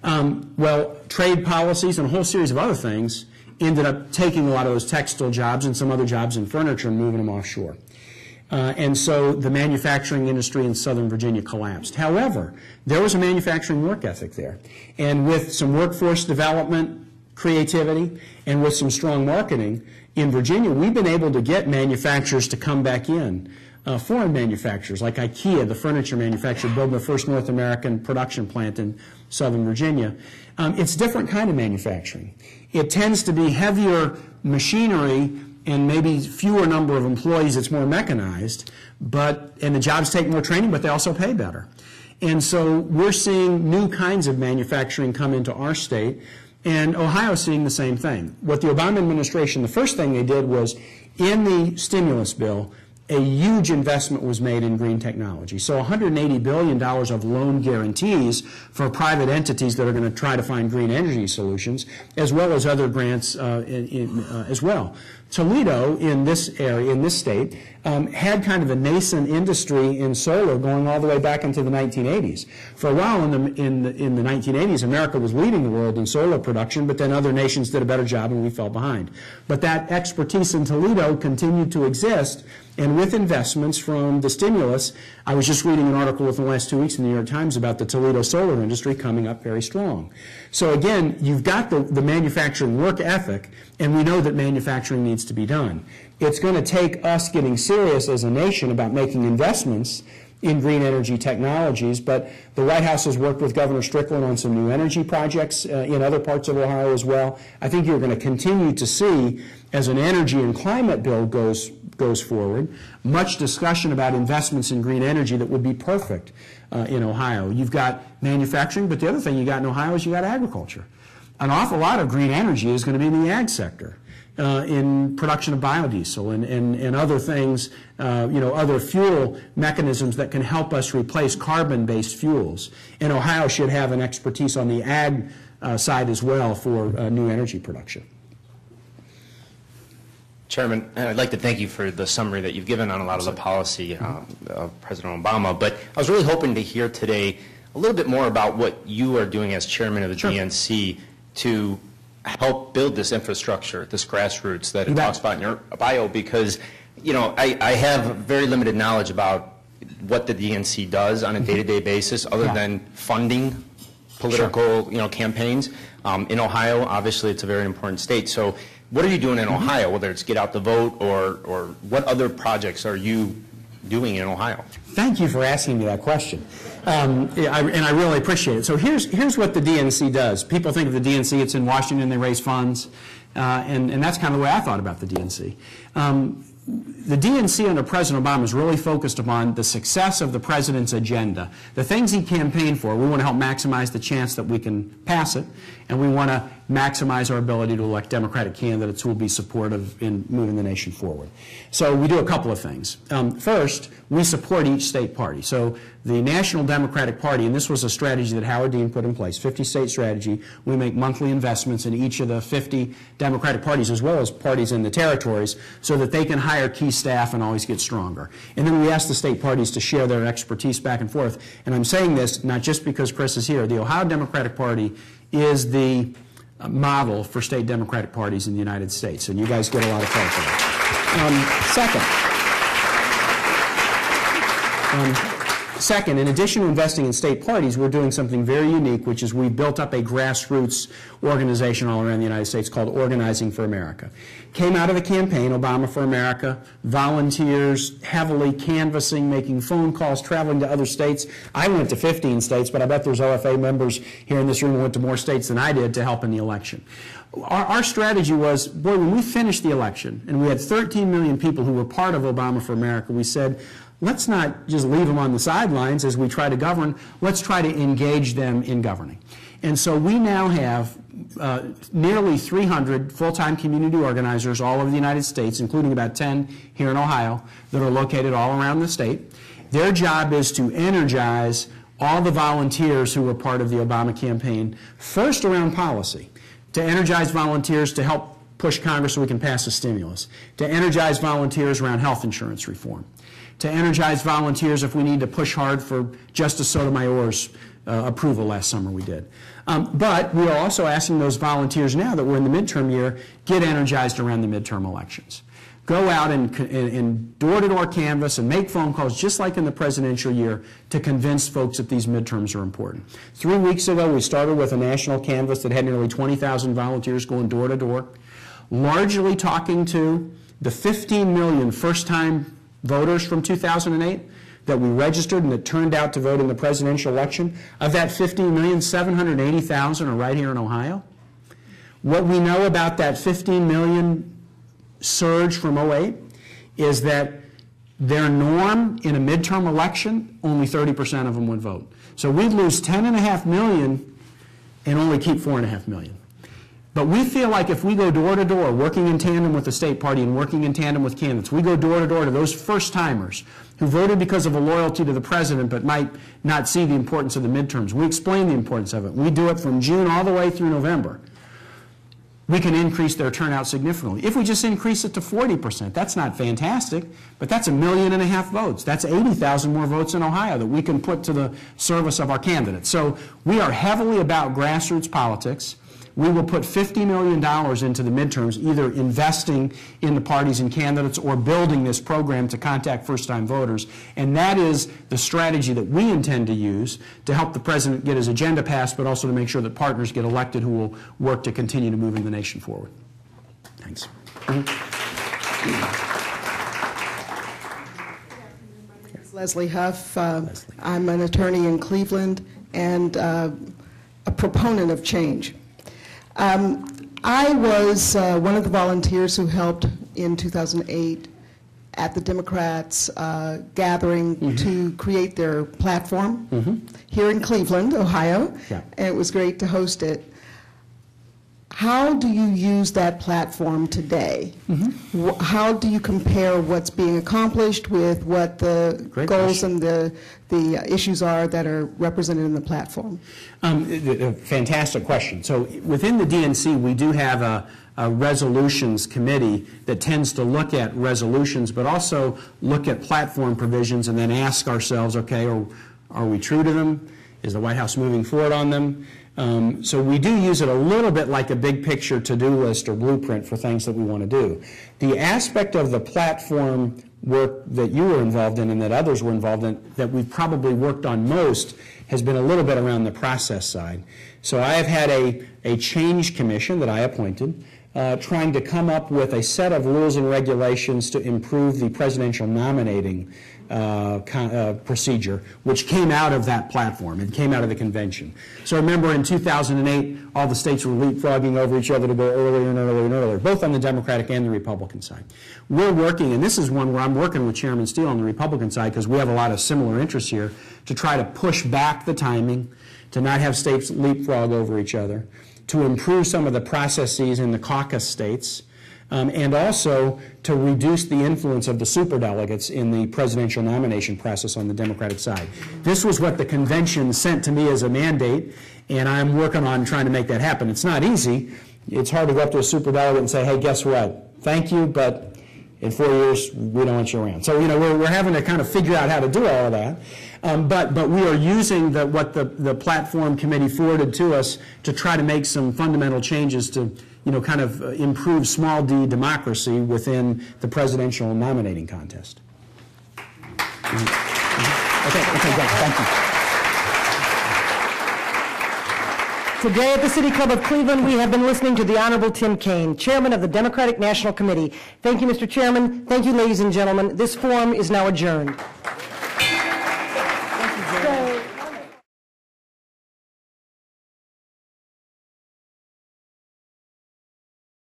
Well, trade policies and a whole series of other things ended up taking a lot of those textile jobs and some other jobs in furniture and moving them offshore. And so the manufacturing industry in Southern Virginia collapsed. However, there was a manufacturing work ethic there. And with some workforce development, creativity, and with some strong marketing, in Virginia, we've been able to get manufacturers to come back in. Foreign manufacturers like IKEA, the furniture manufacturer, building the first North American production plant in Southern Virginia. It's a different kind of manufacturing. It tends to be heavier machinery and maybe fewer number of employees. It's more mechanized, and the jobs take more training, but they also pay better. And so we're seeing new kinds of manufacturing come into our state, and Ohio's seeing the same thing. What the Obama administration, the first thing they did was, in the stimulus bill, a huge investment was made in green technology. So $180 billion of loan guarantees for private entities that are going to try to find green energy solutions, as well as other grants as well. Toledo, in this area, in this state, had kind of a nascent industry in solar going all the way back into the 1980s. For a while in the 1980s, America was leading the world in solar production, but then other nations did a better job and we fell behind. But that expertise in Toledo continued to exist, and with investments from the stimulus, I was just reading an article within the last 2 weeks in the New York Times about the Toledo solar industry coming up very strong. So again, you've got the manufacturing work ethic, and we know that manufacturing needs to be done. It's going to take us getting serious as a nation about making investments in green energy technologies, but the White House has worked with Governor Strickland on some new energy projects in other parts of Ohio as well. I think you're going to continue to see, as an energy and climate bill goes forward, much discussion about investments in green energy that would be perfect in Ohio. You've got manufacturing, but the other thing you got in Ohio is you got agriculture. An awful lot of green energy is going to be in the ag sector, in production of biodiesel and other things, other fuel mechanisms that can help us replace carbon-based fuels. And Ohio should have an expertise on the ag side as well for new energy production. Chairman, I'd like to thank you for the summary that you've given on a lot of the policy of President Obama, but I was really hoping to hear today a little bit more about what you are doing as chairman of the DNC to help build this infrastructure, this grassroots that it talks about in your bio, because, I have very limited knowledge about what the DNC does on a day-to-day basis other than funding political, campaigns. In Ohio, obviously, it's a very important state. So what are you doing in Ohio, whether it's Get Out the Vote or what other projects are you doing in Ohio? Thank you for asking me that question. And I really appreciate it. So here's what the DNC does. People think of the DNC, it's in Washington, they raise funds, and that's kind of the way I thought about the DNC. The DNC under President Obama is really focused upon the success of the president's agenda. The things he campaigned for, we want to help maximize the chance that we can pass it, and we want to maximize our ability to elect Democratic candidates who will be supportive in moving the nation forward. So we do a couple of things. First, we support each state party. So the National Democratic Party, and this was a strategy that Howard Dean put in place, 50-state strategy, we make monthly investments in each of the 50 Democratic parties as well as parties in the territories so that they can hire key staff and always get stronger. And then we ask the state parties to share their expertise back and forth. And I'm saying this not just because Chris is here. The Ohio Democratic Party is the model for state Democratic parties in the United States, and you guys get a lot of credit for that. Second, in addition to investing in state parties, we're doing something very unique, which is we've built up a grassroots organization all around the United States called Organizing for America. Came out of the campaign, Obama for America, volunteers, heavily canvassing, making phone calls, traveling to other states. I went to 15 states, but I bet there's OFA members here in this room who went to more states than I did to help in the election. Our strategy was, boy, when we finished the election, and we had 13 million people who were part of Obama for America, we said, let's not just leave them on the sidelines as we try to govern. Let's try to engage them in governing. And so we now have nearly 300 full-time community organizers all over the United States, including about 10 here in Ohio, that are located all around the state. Their job is to energize all the volunteers who were part of the Obama campaign, first around policy, to energize volunteers to help push Congress so we can pass a stimulus, to energize volunteers around health insurance reform, to energize volunteers if we need to push hard for Justice Sotomayor's approval last summer we did. But we are also asking those volunteers now that we're in the midterm year, get energized around the midterm elections. Go out and door-to-door canvass and make phone calls just like in the presidential year to convince folks that these midterms are important. 3 weeks ago, we started with a national canvass that had nearly 20,000 volunteers going door-to-door, largely talking to the 15 million first-time voters from 2008 that we registered and that turned out to vote in the presidential election. Of that 15 million, 780,000 are right here in Ohio. What we know about that 15 million surge from 08 is that their norm in a midterm election, only 30% of them would vote. So we'd lose 10.5 million and only keep 4.5 million. But we feel like if we go door to door, working in tandem with the state party and working in tandem with candidates, we go door to door to those first-timers who voted because of a loyalty to the president but might not see the importance of the midterms. We explain the importance of it. We do it from June all the way through November. We can increase their turnout significantly. If we just increase it to 40%, that's not fantastic, but that's 1.5 million votes. That's 80,000 more votes in Ohio that we can put to the service of our candidates. So we are heavily about grassroots politics. We will put $50 million into the midterms, either investing in the parties and candidates or building this program to contact first-time voters. And that is the strategy that we intend to use to help the president get his agenda passed, but also to make sure that partners get elected who will work to continue to move the nation forward. Thanks. Leslie Huff. I'm an attorney in Cleveland and a proponent of change. I was one of the volunteers who helped in 2008 at the Democrats' gathering to create their platform here in Cleveland, Ohio, and it was great to host it. How do you use that platform today? How do you compare what's being accomplished with what the goals and the issues are that are represented in the platform? Fantastic question. So within the DNC, we do have a resolutions committee that tends to look at resolutions, but also look at platform provisions and then ask ourselves, okay, are we true to them? Is the White House moving forward on them? So we do use it a little bit like a big picture to-do list or blueprint for things that we want to do. The aspect of the platform work that you were involved in and that others were involved in that we've probably worked on most has been a little bit around the process side. So I have had a change commission that I appointed trying to come up with a set of rules and regulations to improve the presidential nominating procedure, which came out of that platform. It came out of the convention. So remember in 2008, all the states were leapfrogging over each other to go earlier and earlier and earlier, both on the Democratic and the Republican side. We're working, and this is one where I'm working with Chairman Steele on the Republican side because we have a lot of similar interests here, to try to push back the timing, to not have states leapfrog over each other, to improve some of the processes in the caucus states, and also to reduce the influence of the superdelegates in the presidential nomination process on the Democratic side. This was what the convention sent to me as a mandate, and I'm working on trying to make that happen. It's not easy. It's hard to go up to a superdelegate and say, hey, guess what? Thank you, but in 4 years, we don't want you around. So, you know, we're having to kind of figure out how to do all of that. But we are using what the platform committee forwarded to us to try to make some fundamental changes to, you know, kind of improve small d democracy within the presidential nominating contest. Okay, great. Thank you. Today at the City Club of Cleveland, we have been listening to the Honorable Tim Kaine, Chairman of the Democratic National Committee. Thank you, Mr. Chairman. Thank you, ladies and gentlemen. This forum is now adjourned.